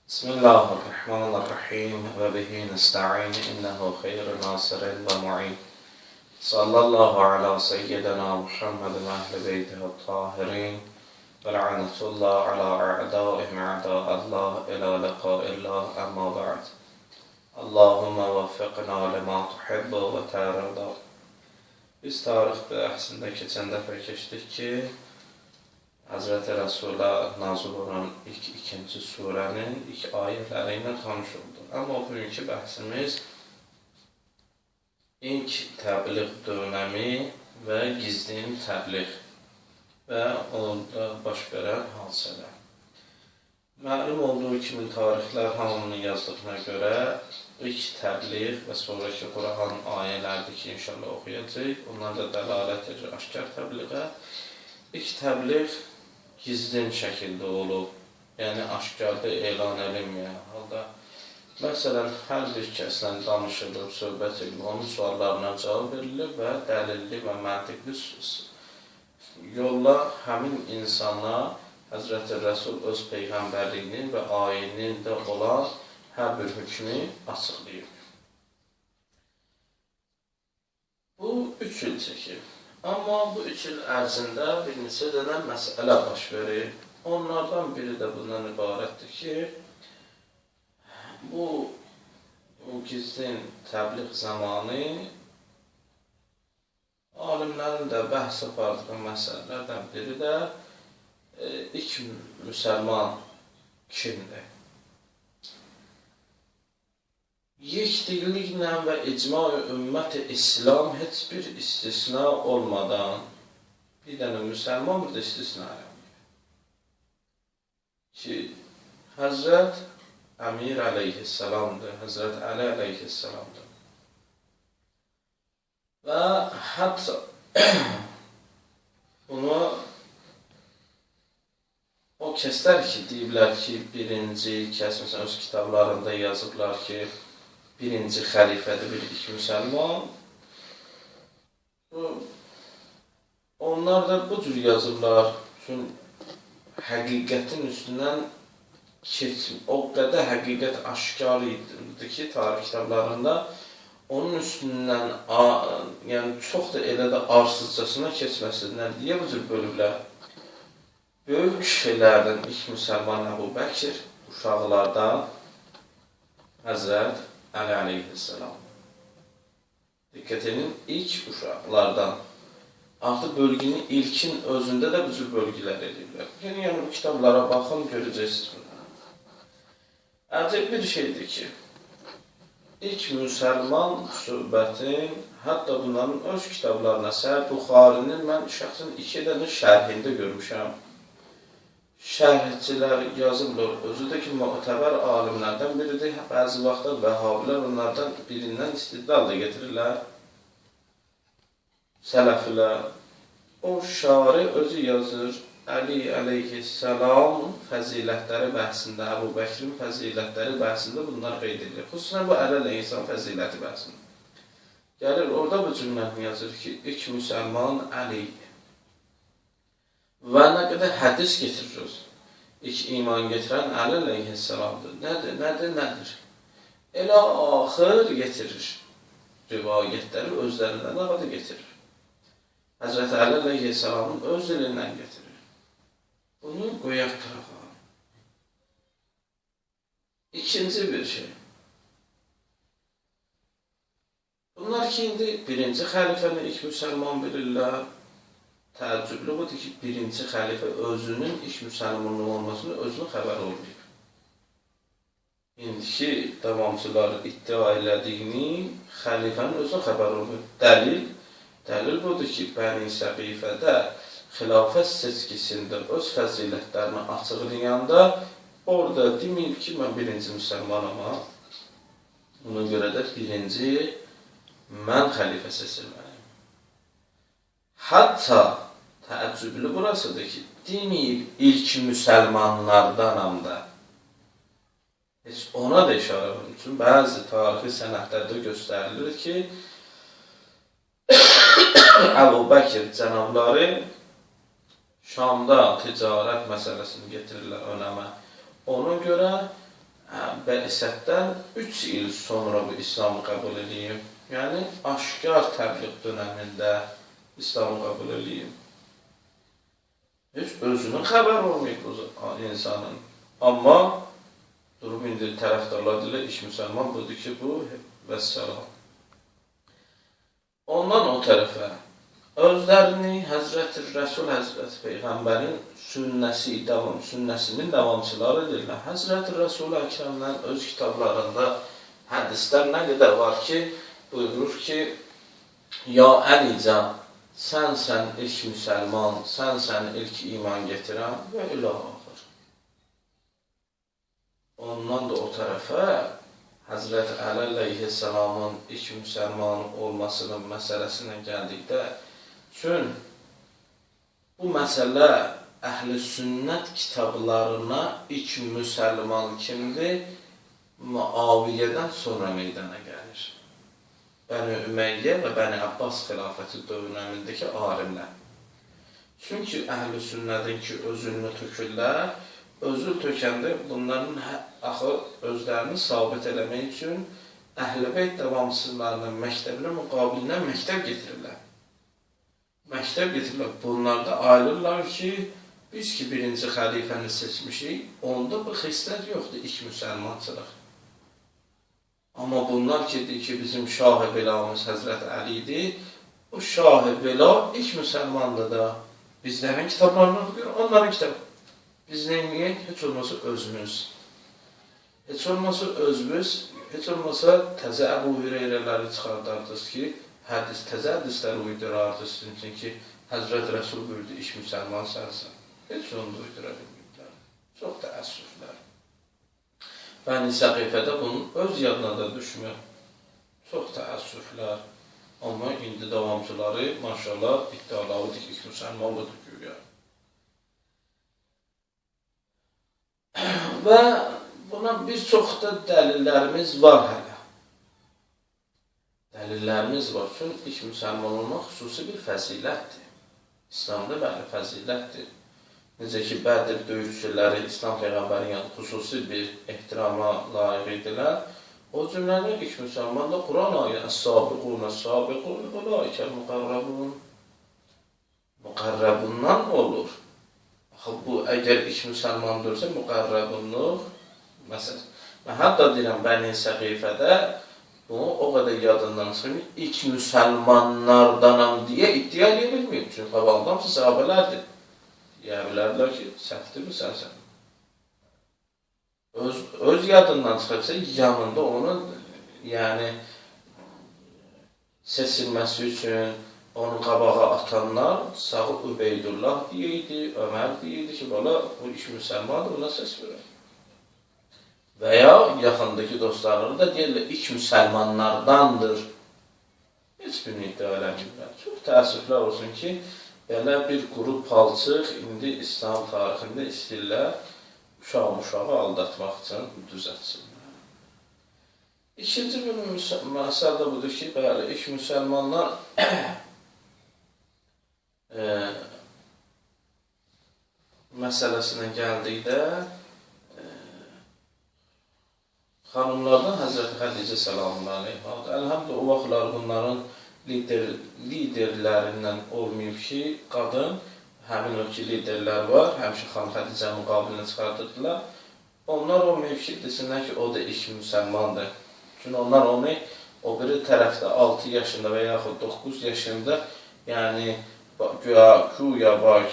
بسم الله الرحمن الرحيم وبه نستعين إنه خير ناصر ومعين صلى الله على سيدنا محمد وأهل بيته الطاهرين ولعنة الله على أعدائهم أعداء الله إلى لقاء الله أما بعد اللهم وفقنا لما تحب وترضى. Biz tarix bəhsində keçən dəfə keçdik ki, Həzrəti Rəsulə nazil olan ilk ikinci surənin ilk ayələri ilə tanış oldu. Amma bugünkü bəhsimiz ilk təbliğ dönəmi və gizlin təbliğ və onda baş verən hadisələr. Məlum olduğu kimi tarixlər hamının yazdığına görə ilk təbliğ və sonraki Quran ayələrdir ki, inşallah oxuyacaq. Onlar da dəlalət edir aşkar təbliğə. İlk təbliğ gizlin şəkildə olub, yəni aşkarda elan edilməyən halda. Məsələn, hər bir kəslə danışılır, söhbət edilir, onun suallarına cavab verilir və dəlilli və məntiqli yolla həmin insana Həzrəti Rəsul öz peyğəmbərliyinin və ayinin də olan hər bir hükmü açıqlayır. Bu 3 il çəkir. Amma bu 3 il ərzində bir neçə dənə məsələ baş verir. Onlardan biri də bundan ibarətdir ki, bu gizlin təbliğ zamanı alimlərin də bəhs apardığı məsələlərdən biri də ilk müsəlman kimdir? Yekdilliklə və icma-i ümmət-i İslam heç bir istisna olmadan bir dənə müsəlman burada istisna eləmir. Ki, Həzrət Əmir əleyhissalamdır, Həzrət Əli əleyhissalamdır. Və hətta bunu o kəslər ki, deyiblər ki, birinci kəs, məsələn, öz kitablarında yazıblar ki, birinci xəlifədir, bir ilk müsəlman. Onlar da bu cür yazırlar. Çünki həqiqətin üstündən o qədər həqiqət aşkar idi ki, tarix kitablarında onun üstündən yəni çox da elə də arsızcasına keçməsindən deyə bu cür bölüblər. Böyük kişilərdən ilk müsəlman Əbu Bəkir, uşaqlardan Həzrət Əli əleyhissalam. Diqqət edin, ilk uşaqlardan. Artıq bölgünün ilkin özündə də bu cür bölgülər ediblər. Yəni bu kitablara baxın, görəcəksiniz bunları. Əcəb bir şeydir ki, ilk müsəlman söhbətin, hətta bunların öz kitablarına, Səhih Buxarinin mən şəxsən 2 dənə şərhində görmüşəm. Şərhçilər yazıblar, özü də ki, müətəbər alimlərdən biridir. Bəzi vaxtlar vəhabilər onlardan birindən istidlal da getirirlər. Sələfilər. O şari özü yazır, Əli əleyhissalam fəzilətləri bəhsində, Əbu Bəkrin fəzilətləri bəhsində bunlar qeyd edilir. Xüsusən bu Əli əleyhissalam fəziləti bəhsində. Gəlir, orada bu cümləni yazır ki, ilk müsəlman Əli və nə qədər hədis getiririk. İlk iman getirən Əli əleyhissalamdır. Nədir? Elə axır getirir. Rivayətləri özlərindən nəqədə getirir. Həzrəti Əli əleyhissalamın öz dilindən getirir. Bunu qoyaq qırağa. İkinci bir şey. Bunlar ki, indi birinci xəlifəni ilk müsəlman bilirlər. Təəccüblü budur ki, birinci xəlifə özünün ilk müsəlmanlıq olmasını özünün xəbər olmayıb. İndiki davamçılar iddia elədiyini xəlifənin özünün xəbər olmayıb. Dəlil budur ki, Bəni Səqifədə xilafət seçkisində öz fəzilətlərini açıqlayanda orada deməyib ki, mən birinci müsəlmanama, buna görə də birinci mən xəlifə seçilməliyim. Hətta təəccüblü burasıdır ki, deməyib ilk müsəlmanlardanam da. Heç ona da işarə olunur. Çünki bəzi tarixi sənədlərdə göstərilir ki, Əbu Bəkir cənabları Şamda ticarət məsələsini getirirlər önəmə. Ona görə Bəisətdən 3 il sonra bu İslamı qəbul edeyim. Yəni, aşkar təbliğ dönəmində İslamı qəbul edeyim. Heç özünün xəbər olmayıb o insanın. Amma durub indi tərəfdarlar dilə iş müsəlman budur ki, bu vəssalam. Ondan o tərəfə özlərini Həzrəti Rəsul, Həzrəti Peyğəmbərin sünnəsinin davamçıları edirlər. Həzrəti Rəsul Əkrəmdən öz kitablarında hədislər nə qədər var ki, buyurur ki, ya Əlican, sən ilk müsəlman, sən ilk iman getirən və ilə axır. Ondan da o tərəfə Həzrət Əli əleyhissalamın ilk müsəlman olmasının məsələsinə gəldikdə, çünki bu məsələ əhl-i sünnət kitablarına ilk müsəlman kimdir? Muaviyyədən sonra meydana gəlir. Bəni Ümeyyə və Bəni Abbas xilafəti dövründəki alimlər. Çünki əhl-i sünnətin ki, özünü tökürlər, özü tökəndə bunların axı özlərini sabit eləmək üçün Əhl-i Beyt davamçılarının məktəbinə müqabilindən məktəb getirirlər. Məktəb getirirlər. Bunlar da ayrılırlar ki, biz ki birinci xəlifəni seçmişik, onda bu xislət yoxdur, ilk müsəlmançılıq. Amma bunlar ki, bizim Şah-ı Belamız Həzrət Əlidir, o Şah-ı Bela ilk müsəlmandır da. Bizlərin kitablarını oxuyur, onların kitabı. Biz neyməyək? Heç olmasa özümüz. Heç olmasa özümüz, heç olmasa təzə Əbu Hüreyrələri çıxardardınız ki, təzə hədisləri uydurardınız. Çünki Həzrət Rəsul buyurdu, iş müsəlman sənsən. Heç onu da uydura bilməklər. Çox təəssüflər. Bəni Səqifədə bunun öz yadına da düşmür. Çox təəssüflər. Amma indi davamçıları, maşallah, iddialarıdır ki, iş müsəlman budur güya. Və buna bir çox da dəlillərimiz var hələ. Dəlillərimiz var. Çünki ilk müsəlman olmaq xüsusi bir fəzilətdir. İslamda bəli fəzilətdir. Necə ki, Bədir döyüşçüləri İslam Peyğəmbərin xüsusi bir ehtirama layiq idilər. O cümlədə ilk müsəlman da Quran ayı Əs-sabiqun, Əs-sabiqun, Ulaikəl müqərrəbun. Müqərrəbundan olur. Bu, əgər ilk müsəlmandırsa, müqərrəbunluq, məsələn, mən hətta deyirəm, Bəni Səqifədə bunu o qədər yadından çıxır, ilk müsəlmanlardanam deyə iddia edə bilməyib. Çünki qabaldan sahabələrdir. Deyə bilərlər ki, səhvdir mi sənsən? Öz yadından çıxırsa, yanında onu, yəni, seçilməsi üçün, onu qabağa atanlar sağı Übeydullah deyildi, Ömər deyildi ki, bala, bu iş müsəlmandır, buna səs verir. Və ya yaxındakı dostlarını da deyirlər, ilk müsəlmanlardandır. Heç birini iddia eləmirlər. Çox təəssüflər olsun ki, belə bir qrup palçıq indi İslam tarixində istəyirlər uşağı aldatmaq üçün düzətsinlər. İkinci bir məsələ də budur ki, bəli, ilk müsəlmanlar məsələsinə gəldikdə xanımlardan Həzrəti Xədicə salamun aleyhə. Əlhəmdə o vaxtlar bunların liderlərindən olmayıb ki, qadın, həmin o ki liderlər var, həmişə xanım Xədicə müqabilində çıxardırdılar. Onlar olmayıb ki, desinlər ki, o da ilk müsəlmandır. Çünki onlar onu o biri tərəfdə 6 yaşında və yaxud 9 yaşında, yəni güya var,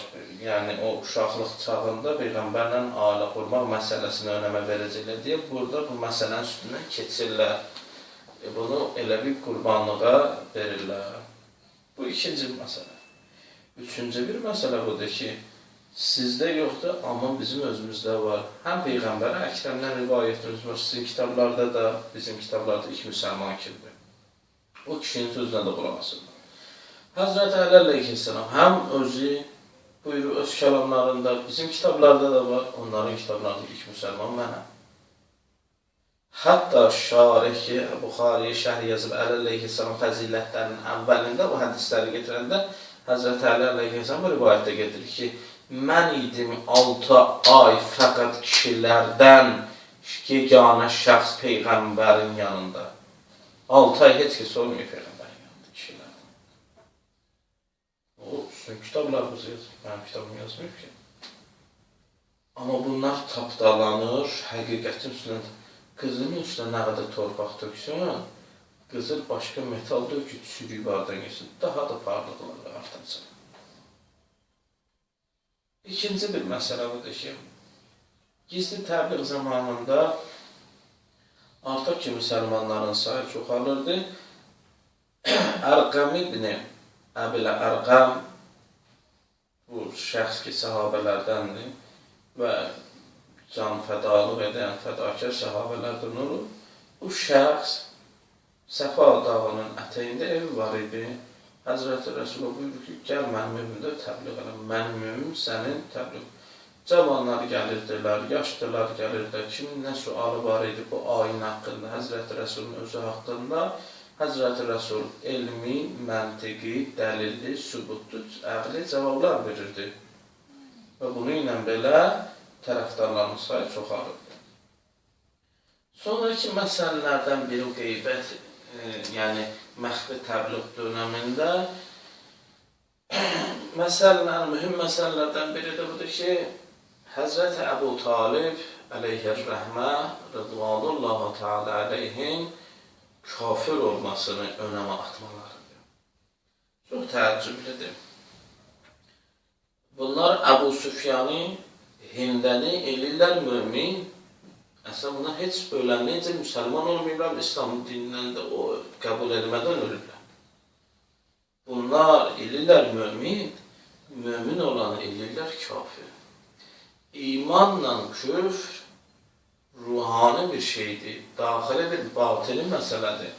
yəni o uşaqlıq çağında Peyğəmbərlə ailə qurmaq məsələsini önəmə verəcəklər deyə burada bu məsələnin üstündən keçirlər. Bunu elə bir qurbanlığa verirlər. Bu ikinci məsələ. Üçüncü bir məsələ budur ki, sizdə yoxdur, amma bizim özümüzdə var. Həm Peyğəmbər Əkrəmdən rivayətimiz var, sizin kitablarda da, bizim kitablarda ilk müsəlman kimdir. O kişinin sözünə də qulaq asırlar. Həzrət Əli əleyhissalam həm özü buyurur öz kəlamlarında, bizim kitablarda da var, onların kitablarında ilk müsəlman mənəm. Hətta şarih ki, Buxariyə şərh yazıb Əli əleyhissalam fəzilətlərinin əvvəlində o hədisləri getirəndə Həzrət Əli əleyhissalam bu rivayətdə getirir ki, mən idim 6 ay fəqət kişilərdən yeganə şəxs Peyğəmbərin yanında. 6 ay heç kəs olmuyor Peyğəmbərin yanında kişilər. O, üstün kitablarımızı yazır, mənim kitabımı yazmıyor ki. Amma bunlar tapdalanır, həqiqətin üstünə, qızının üstünə nə qədər torpaq töksün, qızıl başqa metal dökü, çürüyüb aradan geçsin, daha da parlaqlar artacaq. İkinci bir məsələ budur ki, gizli təbliğ zamanında artıq ki, müsəlmanların sayı çoxalırdı. Ərqəm ibn Əbil Ərqəm, bu şəxs ki, səhabələrdəndir və can fədalıq edən fədakar səhabələrdən olur. Bu şəxs Səfa dağının ətəyində evi var idi. Həzrəti Rəsulullah buyurur ki, gəl mənim evimdə təbliğ elə, mənim evim sənin təbliğ. Cavanlar gəlirdilər, yaşlılar gəlirdilər, kimin nə sualı var idi bu ayin haqqında, Həzrəti Rəsulun özü haqqında. Həzrəti Rəsul elmi, məntiqi, dəlilli, sübutlu, əqli cavablar verirdi. Və bunu ilə belə tərəfdarların sayı çoxalırdı. Sonraki məsələlərdən biri qeybət, yəni məxfi təbliğ dönəmində mühüm məsələlərdən biri də budur ki, Həzrəti Əbu Talib əleyhir-rəhmə rıdvanullahi teala əleyhin kafir olmasını önəmə atmalarıdır. Çox təəccüblidir. Bunlar Əbu Süfyanı, Hindəni eləyirlər mümin. Əslən, bunlar heç öləndən müsəlman olmayırlar, İslam dinindən də o qəbul edilmədən ölürlər. Bunlar eləyirlər mümin, mümin olanı eləyirlər kafir. İmanla küfr ruhani bir şeydir, daxili bir batili məsələdir.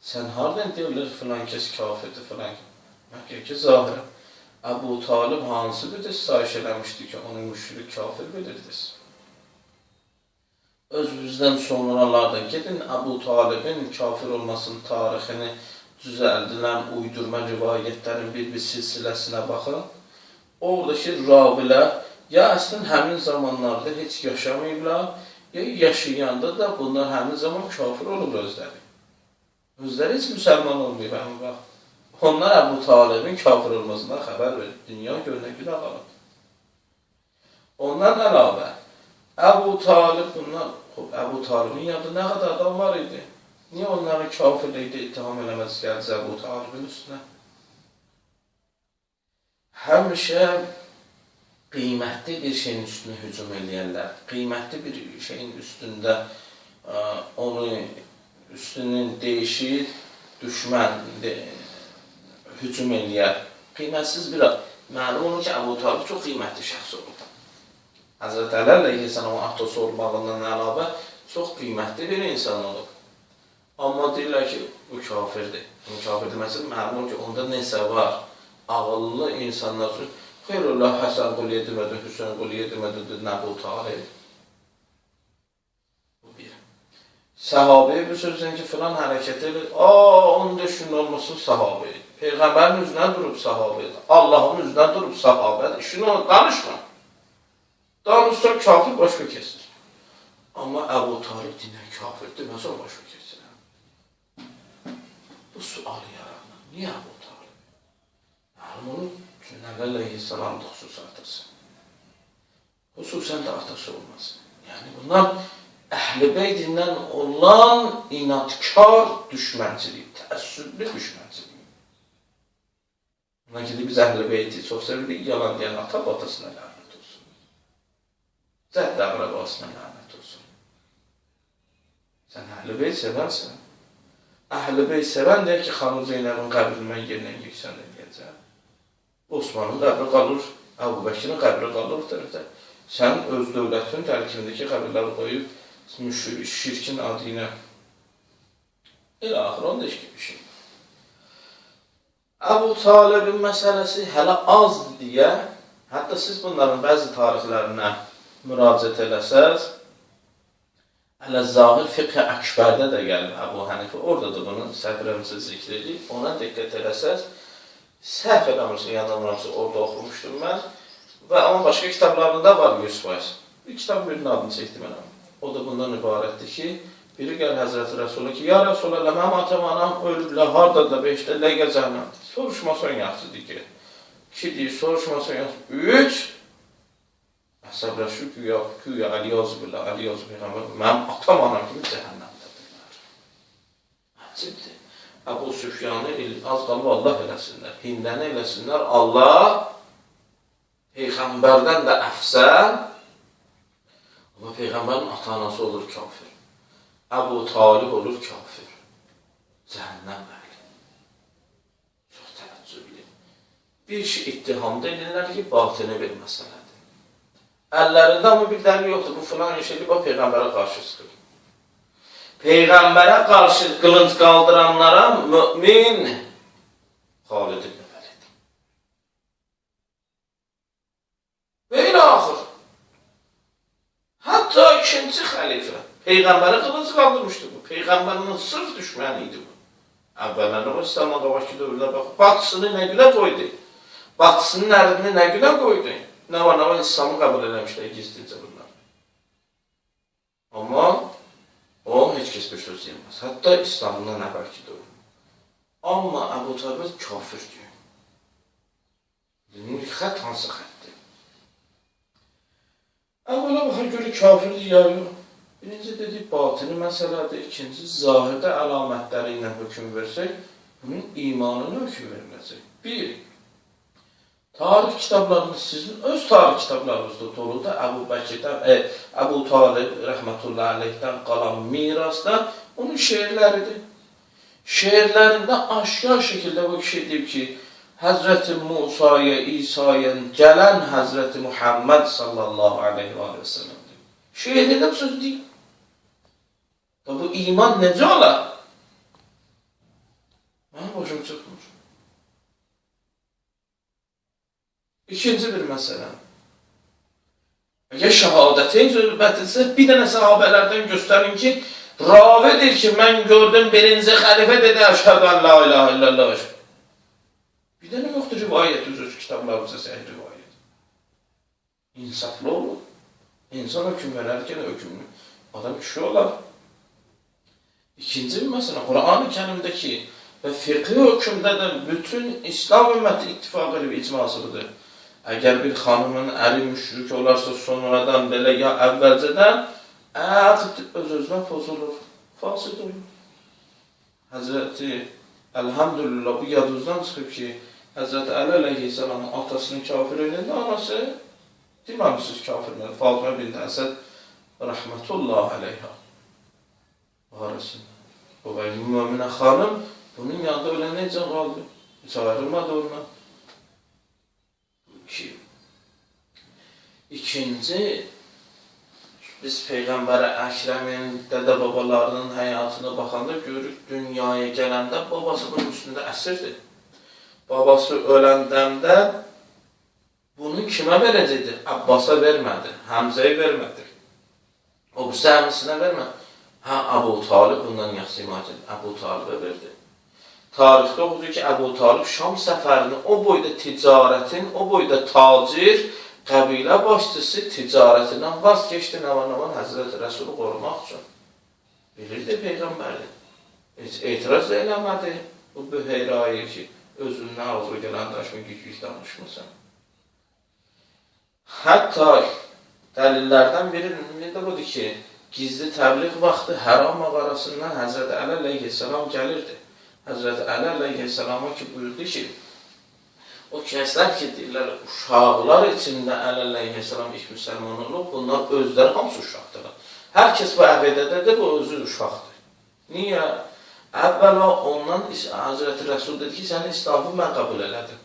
Sən hardan deyirlər filan kəs kafirdir, filan kəs? Məhkə ki, zahirə. Əbu Talib hansı bir də sitayiş eləmişdi ki, onu müşrik kafir bilirdiniz? Özünüzdən sonralardan gedin, Əbu Talibin kafir olmasının tarixini düzəldilən uydurma rivayətlərin bir silsiləsinə baxın. Oradakı ravilər ya əslən həmin zamanlarda heç yaşamayıblar, ya yaşayanda da bunlar həmin zaman kafir olur özləri. Özləri heç müsəlman olmayıb həmin vaxt. Onlar Əbu Talibin kafir olmasından xəbər verir. Dünya görünə görə alır. Ondan əlavə, Əbu Talib bunlar, Əbu Talibin yanında nə qədər adam var idi? Niyə onları kafirlikdə ittiham eləməz gəldi Əbu Talibin üstünə? Həmişə qiymətli bir şeyin üstünə hücum eləyərlər. Qiymətli bir şeyin üstündə onu üstünün dəyişir, düşmən hücum eləyər. Qiymətsiz bir məlum olur ki, Əbu Talib çox qiymətli şəxs olur. Həzrət Əli əleyhissalamın atası olmağından əlavə çox qiymətli bir insan olur. Amma deyirlər ki, bu kafirdir. Bu kafir deməsi məlum olur ki, onda nəsə var. Ağıllı insanlar üçün xeyrullah Həsən Quliyə demədi, Hüseyin Quliyə demədi, Əbu Talib. Bu bir. Səhabəyə bir sözdən ki, filan hərəkət edir. Onun düşünün olmasın səhabəyə. Peyğəmbərin üzrdən durub səhabəyə. Allahın üzrdən durub səhabəyə. İşini danışma. Danışsa kafir başqa kesir. Amma Əbu Talib dinən kafir deməsə o başqa kesir. Bu sualı yaranır. Niyə Əbu Talib? Yəni onun Nəbi əleyhissalamın da xüsusi atası. Xüsusən də atası olmasın. Yəni bunlar Əhl-i Beytindən olan inatkar düşmənçilik, təəssüblü düşmənçilik. Buna ki, biz Əhl-i Beyti çox sevirik, yalan deyən ata batasına lənət olsun. Zədd əqrəbasına lənət olsun. Sən Əhl-i Beyt sevərsən. Əhl-i Beyt sevən deyək ki, Xanım Zeynəbin qəbrini yerinə yeksən edəcək. Osmanın qəbri qalır, Əbu Bəkirin qəbri qalır tərəfdə. Sən öz dövlətin tərkibindəki qəbirləri qoyub şirkin adı ilə elə axır, onda heç bir şey. Əbu Talibin məsələsi hələ az deyə, hətta siz bunların bəzi tarixlərinə müraciət eləsəz, hələ zahir fiqh-i əkbərdə də gəlir Əbu Hənifə, orada da bunu səhvlərimizə zikr edib, ona diqqət eləsəz, səhv eləmirsə, yanılmırsa, orada oxumuşdum mən və onun başqa kitablarında var 100%. Bir kitab birinin adını çəkdim mənəm. O da bundan ibarətdir ki, biri gəl Həzrəti Rəsulullah ki, ya Rəsulullah, mənim atam, anam ölüblər, haradadır, 5-də ləqə cəhənnəm. Soruşmasan yaxşıdır ki. 2 deyir, soruşmasan yaxşıdır. 3, əsəbləşir ki, ya Əliyaz billah, Əliyaz Peyğəmbər, mənim atam, anam kimi cəhənnəmdədirlər. Əcibdir. Əbu Süfyanı az qalıb Allah eləsinlər, Hindəni eləsinlər, Allah Peyğəmbərdən də əfsən, amma Peyğəmbərin ata-anası olur kafir. Əbu Talib olur kafir. Cəhənnəm əhli. Çox təəccüblü. Bir şey ittihamda edirlər ki, batini bir məsələdir. Əllərində amma bir dəlil yoxdur. Bu filan iş edib, o Peyğəmbərə qarşı sıxır. Peyğəmbərə qarşı qılınc qaldıranlara mümin Xalid ibn Vəlid. Və ilə axır. Hətta ikinci xəlifə Peyğəmbərə qılınc qaldırmışdı bu. Peyğəmbərin sırf düşməni idi bu. Əvvəlləri o İslamla qabaqki dövrdə bax, batısını nə günə qoydu? Batısının ərdini nə günə qoydu? Nə var, İslamı qəbul eləmişlər gizlicə bunlar. Amma o, heç kəs bir söz deyilməz. Hətta İslamdan əvvəlki dövr. Amma Əbu Talib kafir deyir. Xət hansı xətdir? Əvvələ baxar görə kafirdir ya yox. Birinci dedik, batini məsələdir. İkinci, zahirdə əlamətləri ilə hökum versək, bunun imanına hökum veriləcək. 1. Tarix kitablarınız sizin öz tarix kitablarınızda doludur. Əbu Bəkirdən, Əbu Talib rəhmətullah əleyhdən qalan mirasda onun şeirləridir. Şeirlərində aşkar şəkildə bu kişi deyib ki, Həzrəti Musaya, İsa'ya gələn Həzrəti Muhammed sallallahu aleyhi və səlləmdir. Şeirdə bu söz deyib. Bu iman necə olar? Mənim başım çıxmır. İkinci bir məsələ. Əgər şəhadətin söhbətilsə, bir dənə sahabələrdən göstərin ki, ravidir ki, mən gördüm birinci xəlifə dedi, əşhədən la ilahə illallah. Bir dənə yoxdur rivayət, öz kitablarımıza səhih rivayət. İnsaflı olur. İnsan hökum verərkən hökumlu. Adam kişi olar. İkinci bir məsələ, Quran-ı Kərimdəki və fiqhi hökümdə də bütün İslam ümməti ittifaq edib icmasıdır. Əgər bir xanımın əri müşrik olarsa sonradan belə ya əvvəlcədən əqd öz-özünə pozulur, fasid olur. Həzrəti Əlhamdülillah bu yadınızdan çıxıb ki, Həzrəti Əli əleyhissalamın atasının kafir eləyəndə anası deməmişsiniz kafirlər, Fatıma bint Əsəd rəhmətullah əleyhə. Varısın. O müminə xanım bunun yanında öyle necə qaldı? Hiç ayrılmadı ondan. İkinci, biz Peyğəmbərə Əkrəmin, dədə babalarının həyatına baxanda görürük, dünyaya gələndə babası bunun üstündə əsirdir. Babası öləndəndə bunu kimə verəcəkdir? Abbasa vermədi, Həmzəyə vermədi. O bu səhəmisinə vermədi. Əbu Talib bundan yaxşı imacın, Əbu Talibə verdi. Tarixdə oxudur ki, Əbu Talib Şam səfərini o boyda ticarətin, o boyda tacir, qəbilə başçısı ticarətindən vaz keçdi nəvan Həzrəti Rəsulu qorumaq üçün. Bilirdi Peyğəmbərdir. Heç etiraz eləmədi bu Büheyraya ki, özünün ağzı gələn daşımı güclük danışmısan. Hətta dəlillərdən biri də budur ki, gizli təbliğ vaxtı Həra mağarasından Həzrəti Əli əleyhissalam gəlirdi. Həzrəti Əli əleyhissalama ki, buyurdu ki, o kəslər ki, deyirlər, uşaqlar içində Əli əleyhissalam ilk müsəlman olub, bunlar özləri hamısı uşaqdırlar. Hər kəs bu əqidədə də bu özü uşaqdır. Niyə? Əvvəla ondan Həzrəti Rəsul dedi ki, sənin İslamı mən qəbul elədim.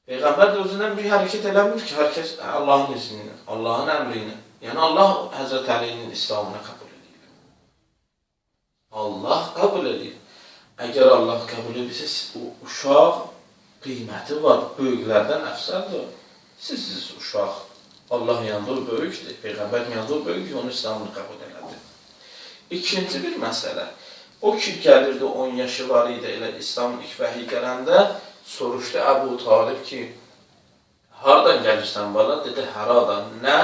Peyğəmbər də özündən bir hərəkət eləmir ki, hər kəs Allahın izni ilə, Allahın əmri ilə. Yəni Allah Həzrət Əlinin İslamını qəbul edib. Allah qəbul edib. Əgər Allah qəbul edirsə, o uşaq qiyməti var, böyüklərdən əfsəldir. Siz uşaq, Allah yanında o böyükdür, Peyğəmbər yanında o böyükdür, onun İslamını qəbul elədi. İkinci bir məsələ, o ki gəlirdi, 10 yaşı var idi, elə İslamın ilk vəhiy gələndə, soruşdu Əbu Talib ki, hardan gəlirsən bala? Dedi, Həradan. Nə?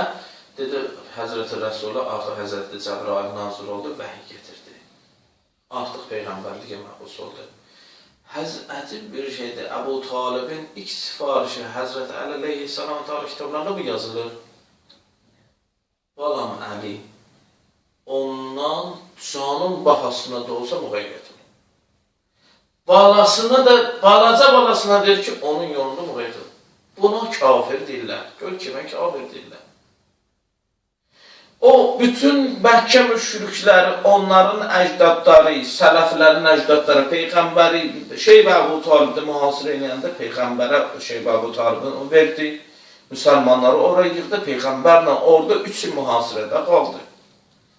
Dedi, Həzrəti Rəsulü artıq Həzrəti Cəbrail nazir oldu, vəhiy getirdi. Artıq Peyğəmbərliyə məbus oldu. Əcib bir şeydir, Əbu Talibin ilk sifarişi Həzrəti Əli əleyhissalam tarix kitablarında bu yazılır. Balam Əli, ondan canın bahasına da olsa müğayyət. Balasına da, balaca balasına deyir ki, onun yolunda müğayyət. Buna kafir deyirlər. Gör kimə kafir deyirlər. O, bütün Məkkə müşrikləri, onların əcdadları, sələflərin əcdadları, Peyğəmbəri, Şeybə Əbu Talibdə mühasirə eləyəndə Peyğəmbərə Şeybə Əbu Talibini verdi. Müsəlmanları oraya yığdı, Peyğəmbərlə orada 3 il mühasirədə qaldı.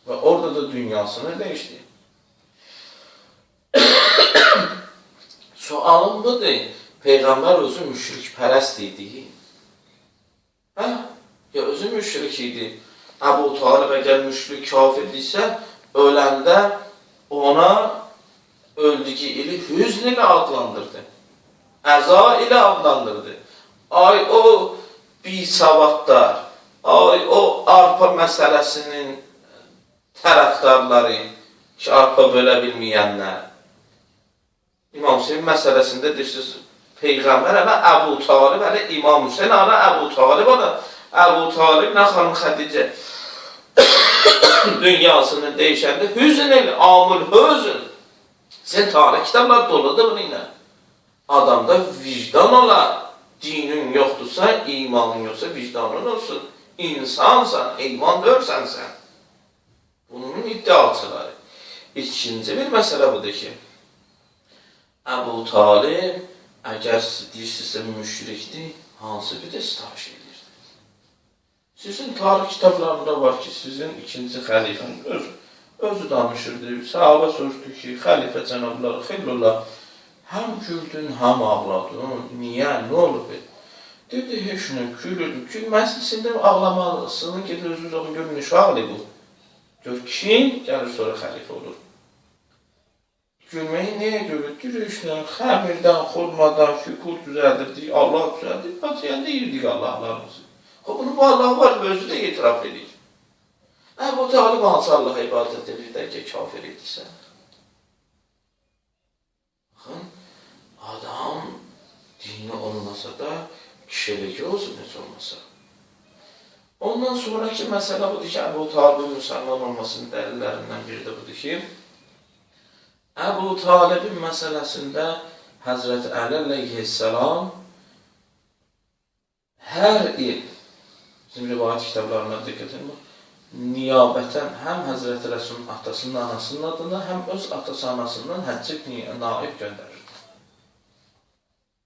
Və orada da dünyasını dəyişdi. Sualım budur, Peyğəmbər özü müşrik pərəst idi. Hə? Ya özü müşrik idi. Əbu Talib əgər müşrik kafirdirsə, öləndə ona öldüyü ili hüzn ilə adlandırdı. Əza ilə adlandırdı. Ay o bisavadlar, ay o arpa məsələsinin tərəfdarları, ki, arpa bölə bilməyənlər. İmam Hüseyin məsələsində deyirsiniz, Peyğəmbər hələ Əbu Talib, hələ İmam Hüseyin hələ Əbu Talib hələ Əbu Talib nə xanım Xədicə dünyasını deyişəndə hüzn elə, amul hüzn. Sən tarix kitablar doludur bunu ilə. Adamda vicdan olar. Dinin yoxdursa, imanın yoxsa vicdanın olsun. İnsansan, heyvan dörsən sən. Bunun iddiaçıları. İkinci bir məsələ budur ki, Əbu Talib, əgər deyirsinizsə müşrikdir, hansı bir də sitahiş edirdi? Sizin tarix kitablarında var ki, sizin ikinci xəlifən özü danışırdı. Sahabə soruşdu ki, xəlifə cənabları, xeylullah, həm güldün, həm ağladın. Niyə? Nə olub? Dedi, heç nə, gülürdü. Gülməsində ağlamalısını gedir, özünüz olun, görün, şahli bu. Gör, kim gəlir sonra xəlifə olur? Gülməyi nəyə görür? Gülüşlə, xəmirdən, xurmadan, şükür düzəldirdik, Allah düzəldir, patiyən deyirdik Allahlarımızı. Bunun bu Allah var, özü də etiraf edir. Əbu Talib hansı Allaha ibadət edir də ki, kafir edirsə? Baxın, adam dini olmasa da kişiliyi olsun, heç olmasa. Ondan sonraki məsələ budur ki, Əbu Talibin müsəlman olmasının dəlillərindən biri də budur ki, Əbu Talibin məsələsində Həzrəti Əli əleyhissalam hər il, bizim rivayət kitablarına diqqət edin, niyabətən həm Həzrəti Rəsulun atasının, anasının adına, həm öz atası, anasından həccib naib göndərirdi.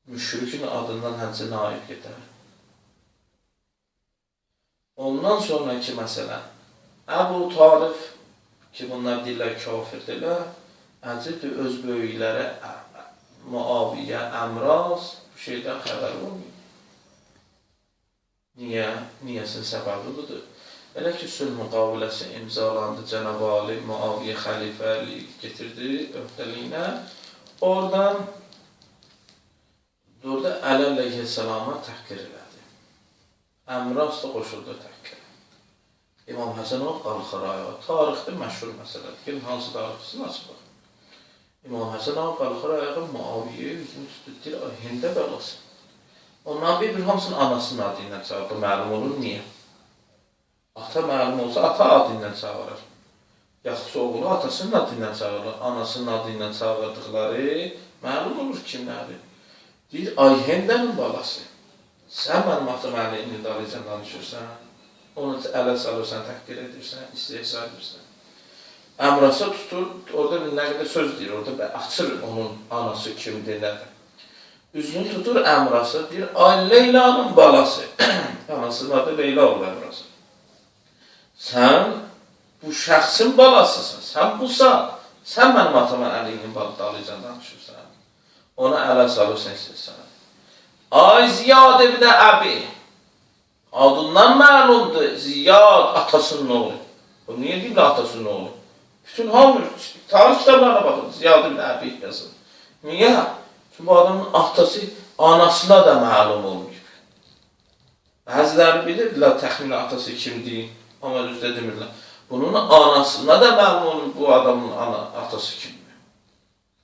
Müşrikin adından həcci naib gedər. Ondan sonraki məsələ, Əbu Talib, ki bunlar deyirlər kafirdirlər, əcibdir öz böyüklərə Muaviyyə, Əmraz bu şeydən xəbər olmuyor. Niyə? Niyəsin səbəbi budur. Elə ki, sülh müqaviləsi imzalandı, Cənab Ali, Muaviyyə xəlifəli getirdi öhdəliyinə. Oradan Əli əleyhissalama təhqir elədi. Əmraz da qoşuldu təhqir. İmam Həsən o qalxır ayağa. Tarixdə məşhur məsələdir. Gelin hansı tarixçisini açılır. İmam Həsən o qalxır ayağa, Muaviyyə üzünü tutdu, Hində bəlası. Ondan bir hamısının anasının adı ilə çağırdı, məlum olur, niyə? Ata məlum olsa, ata adı ilə çağırır. Yaxşı oğlu atasının adı ilə çağırır, anasının adı ilə çağırdıqları məlum olur kimlərdir. Deyir, Ayhəndənin balası. Sən mənim atam Əli İbn Dalicən danışırsan, onu ələ salırsan, təhqir edirsən, istehza edirsən. Əmrasa tutur, orada nə qədər söz deyir, orada açır onun anası kimdir, nədir. Üzünü tutur Əmrası, deyir, ay Leylanın balası. Anasının adı Leyla olur Əmrası. Sən bu şəxsin balasısın, sən busan. Sən mənim atama Əliyinin Dalicən danışırsan. Ona ələ salırsan istəyirsən. Ay Ziyad ibn Əbi. Adından məlumdur, Ziyad atasının oğlu. O niyə deyil atasının oğlu? Bütün hamı, tarih kitablarına baxın, Ziyad ibn Əbi yazın. Niyə? Çünki bu adamın atası, anasına da məlum olmuyor. Bəziləri bilirdilər təxminə atası kimdir, Amma düzdə demirlər. Bunun anasına da məlum olur bu adamın atası kimdir.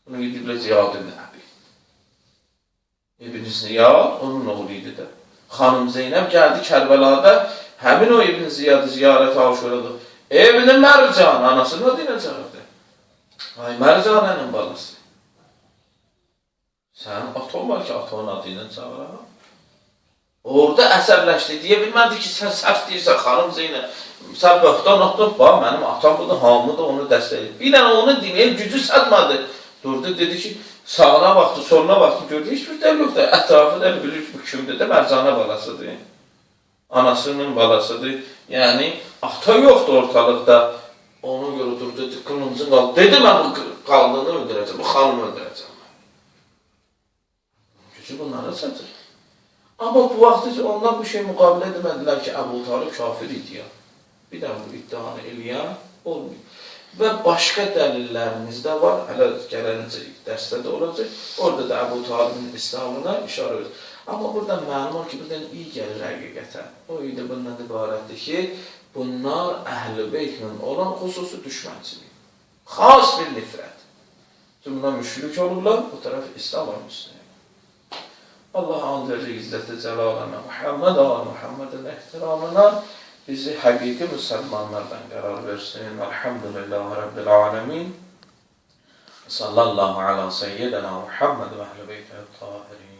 Bunu gidiblər Ziyad ibn Əbi. İbn Ziyad onun oğlu idi də. Xanım Zeynəb gəldi Kərbəlada, həmin o İbn Ziyadı ziyarət aşuradı. İbn Mərcan, anasını o dinə çağırdı. Ay Mərcanənin balası. Sənin aton var ki, atonun adı ilə çağıraq. Orada əsəbləşdi, deyə bilmədi ki, sən səhv deyirsən, xanım Zeynəb, sən böhtan atdın, bax, mənim atam budur, hamı da onu dəstəkdir. Bir dənə onu deməyə gücü satmadı. Durdu, dedi ki, sağına baxdı, soluna baxdı, gördü, heç bir dəl yoxdur. Ətrafı da bilir, bu kimdir də, Mərcanə balasıdır. Anasının balasıdır. Yəni, ata yoxdur ortalıqda. Ona görə durdu, dedi, qılıncın qaldı. Dedi, mən bu qaldığını öldürəcəm, bu xanımı öldürəcəm. Gücü bunlara satır. Amma bu vaxt onlar bu şey müqabilə demədilər ki, Əbu Talib kafir idi ya. Bir də bu iddianı eləyən olmuyor. Və başqa dəlillərimiz də var, hələ gələcək dərsdə də olacaq. Orada da Əbu Talibin İslamına işarə edir. Amma burada məlum var ki, buradan iyi gəlir həqiqətən. O idi bundan ibarətdir ki, bunlar Əhl-i Beytlə olan xüsusi düşmənçilik. Xas bir nifrət. Bunlar müşrik olurlar, bu tərəf İslam olmuşsun. Allah andırır İzzət-i Cəlalına, Muhammedin ehtiramına bizi həqiqi müsəlmanlardan qərar versin. Elhamdülillahi Rabbil alemin. Sallallahu ala seyyidina Muhammed və əhl-i beytə-i tahirin.